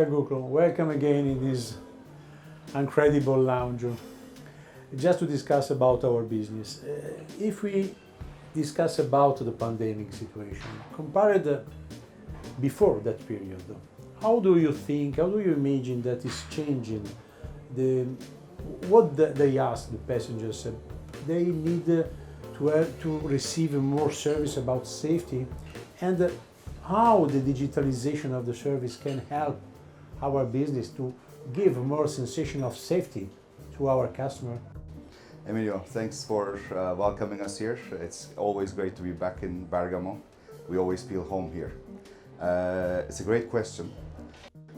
Well, Güçlü, welcome again in this incredible lounge. Just to discuss about our business. If we discuss about the pandemic situation, compared before that period, how do you think, how do you imagine that is changing they ask the passengers? They need to receive more service about safety, and how the digitalization of the service can help our business to give more sensation of safety to our customer. Emilio, thanks for welcoming us here. It's always great to be back in Bergamo. We always feel home here. It's a great question.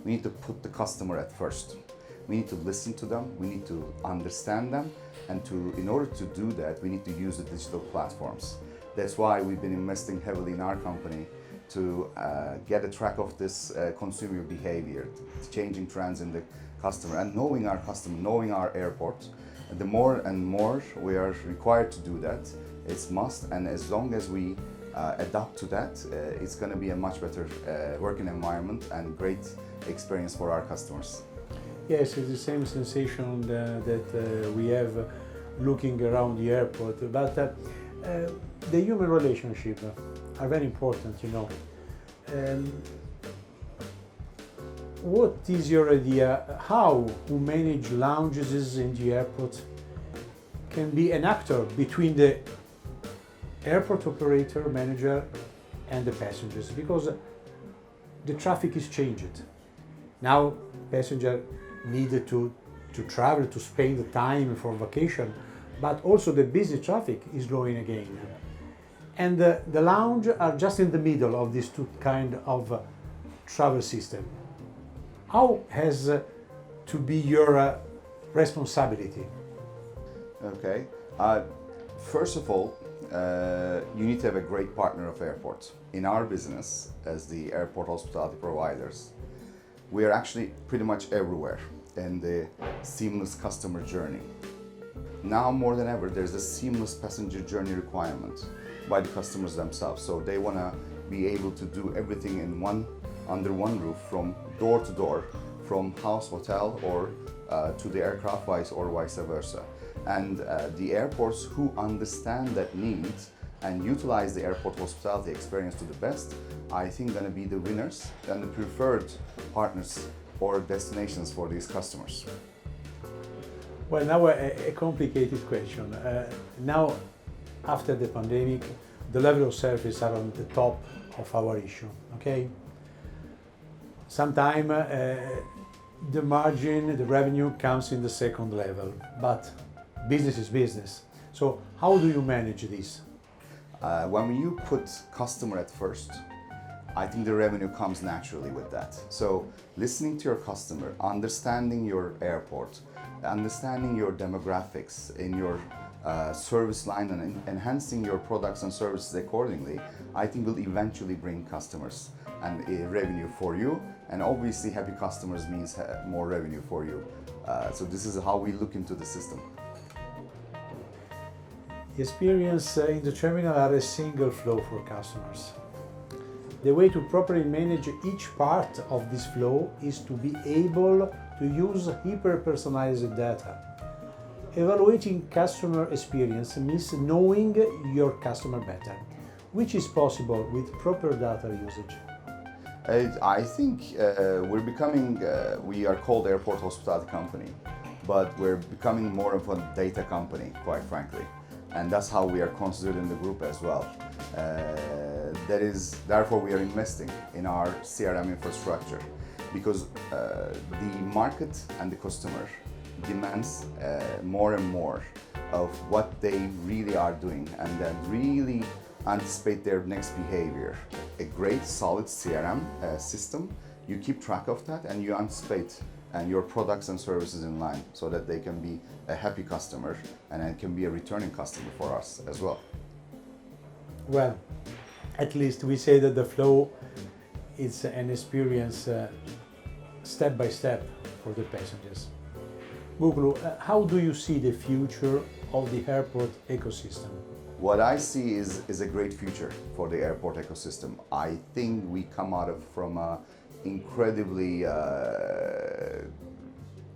We need to put the customer at first. We need to listen to them, we need to understand them, and in order to do that, we need to use the digital platforms. That's why we've been investing heavily in our company to get a track of this consumer behavior, changing trends in the customer, and knowing our customer, knowing our airport. And the more and more we are required to do that, it's must, and as long as we adapt to that, it's going to be a much better working environment and great experience for our customers. Yes, it's the same sensation that we have looking around the airport, but the human relationship are very important, you know. What is your idea how who manage lounges in the airport can be an actor between the airport operator, manager and the passengers? Because the traffic is changed. Now passenger needed to travel, to spend the time for vacation, but also the busy traffic is growing again. And the lounge are just in the middle of these two kind of travel system. How has to be your responsibility? Okay. First of all, you need to have a great partner of airports. In our business, as the airport hospitality providers, we are actually pretty much everywhere in the seamless customer journey. Now more than ever, there's a seamless passenger journey requirement by the customers themselves. So they want to be able to do everything under one roof, from door to door, from house, hotel, or to the aircraft, or vice versa. And the airports who understand that need and utilize the airport hospitality experience to the best, I think going to be the winners and the preferred partners or destinations for these customers. Well, now a complicated question. Now, after the pandemic, the level of service are on the top of our issue, okay? Sometimes the margin, the revenue comes in the second level, but business is business. So how do you manage this? When you put customer at first, I think the revenue comes naturally with that. So listening to your customer, understanding your airport, understanding your demographics in your service line, and enhancing your products and services accordingly, I think will eventually bring customers and a revenue for you. And obviously happy customers means more revenue for you. So this is how we look into the system. Experience in the terminal are a single flow for customers. The way to properly manage each part of this flow is to be able to use hyper-personalized data. Evaluating customer experience means knowing your customer better, which is possible with proper data usage. I think we are called airport hospitality company, but we're becoming more of a data company, quite frankly. And that's how we are considered in the group as well. Therefore we are investing in our CRM infrastructure, because the market and the customer demands more and more of what they really are doing, and then really anticipate their next behavior. A great solid CRM system, you keep track of that and you anticipate and your products and services in line, so that they can be a happy customer and it can be a returning customer for us as well. Well, at least we say that the flow is an experience step by step for the passengers. Güçlü, how do you see the future of the airport ecosystem? What I see is a great future for the airport ecosystem. I think we come out from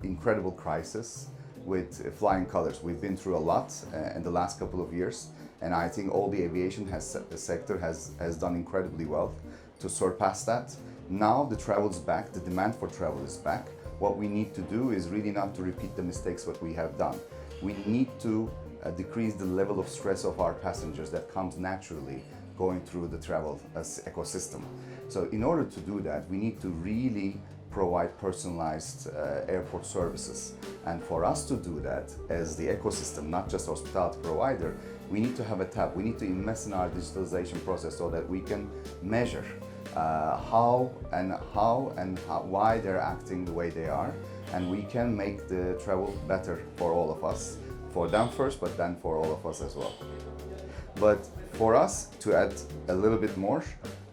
incredible crisis with flying colors. We've been through a lot in the last couple of years, and I think all the aviation sector has done incredibly well to surpass that. Now the travel is back, the demand for travel is back. What we need to do is really not to repeat the mistakes what we have done. We need to decrease the level of stress of our passengers that comes naturally going through the travel ecosystem. So in order to do that, we need to really provide personalized airport services. And for us to do that as the ecosystem, not just hospitality provider, we need to have a TAV. We need to invest in our digitalization process so that we can measure why they're acting the way they are, and we can make the travel better for all of us, for them first, but then for all of us as well. But for us to add a little bit more,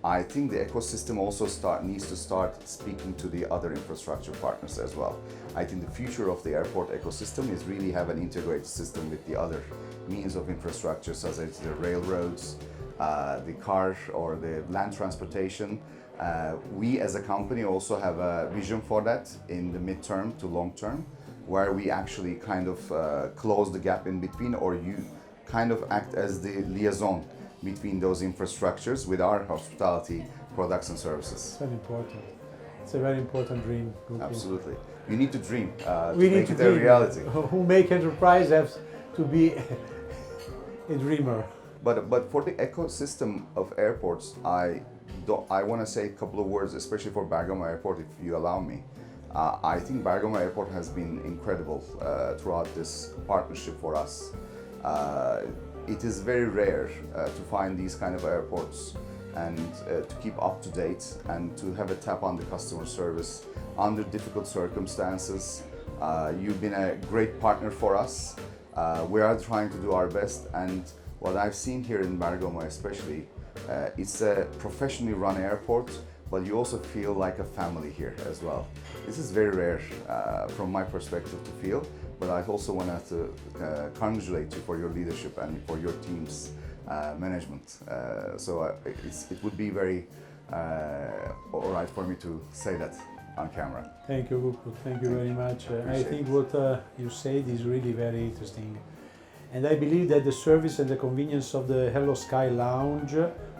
I think the ecosystem also needs to start speaking to the other infrastructure partners as well. I think the future of the airport ecosystem is really have an integrated system with the other means of infrastructure, such as the railroads, the car or the land transportation. We as a company also have a vision for that in the midterm to long term, where we actually kind of close the gap in between, or you kind of act as the liaison between those infrastructures with our hospitality products and services. Very important. It's a very important dream. Absolutely. You need to dream to We make need it to a dream. reality. Who make enterprise has to be a dreamer. But for the ecosystem of airports, I want to say a couple of words, especially for Bergamo Airport, if you allow me. I think Bergamo Airport has been incredible throughout this partnership for us. It is very rare to find these kind of airports and to keep up to date and to have a tap on the customer service under difficult circumstances. You've been a great partner for us. We are trying to do our best, and what I've seen here in Bergamo especially, it's a professionally run airport, but you also feel like a family here as well. This is very rare from my perspective to feel, but I also want to congratulate you for your leadership and for your team's management. It would be very all right for me to say that on camera. Thank you, Güçlü. Thank you very much. I think what you said is really very interesting. And I believe that the service and the convenience of the Hello Sky Lounge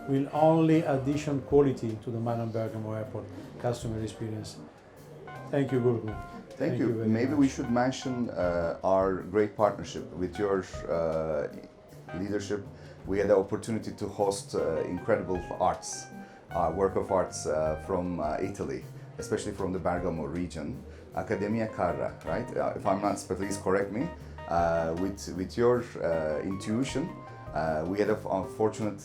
will only addition quality to the Milan Bergamo Airport customer experience. Thank you, Güçlü. Thank you. very Maybe much. we should mention our great partnership with your leadership. We had the opportunity to host incredible arts, work of arts from Italy, especially from the Bergamo region. Accademia Carra, right? If I'm not, please correct me. With your intuition, we had a fortunate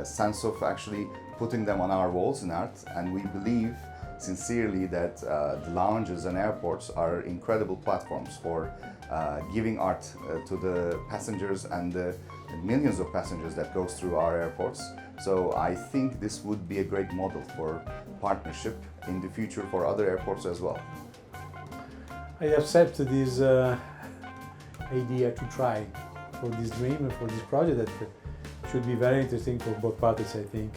sense of actually putting them on our walls in art, and we believe sincerely that the lounges and airports are incredible platforms for giving art to the passengers and the millions of passengers that goes through our airports. So I think this would be a great model for partnership in the future for other airports as well. I accept this idea to try for this dream and for this project that should be very interesting for both parties. I think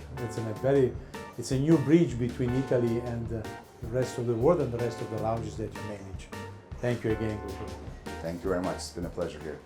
it's a new bridge between Italy and the rest of the world and the rest of the lounges that you manage. Thank you again, Güçlü. Thank you very much. It's been a pleasure here.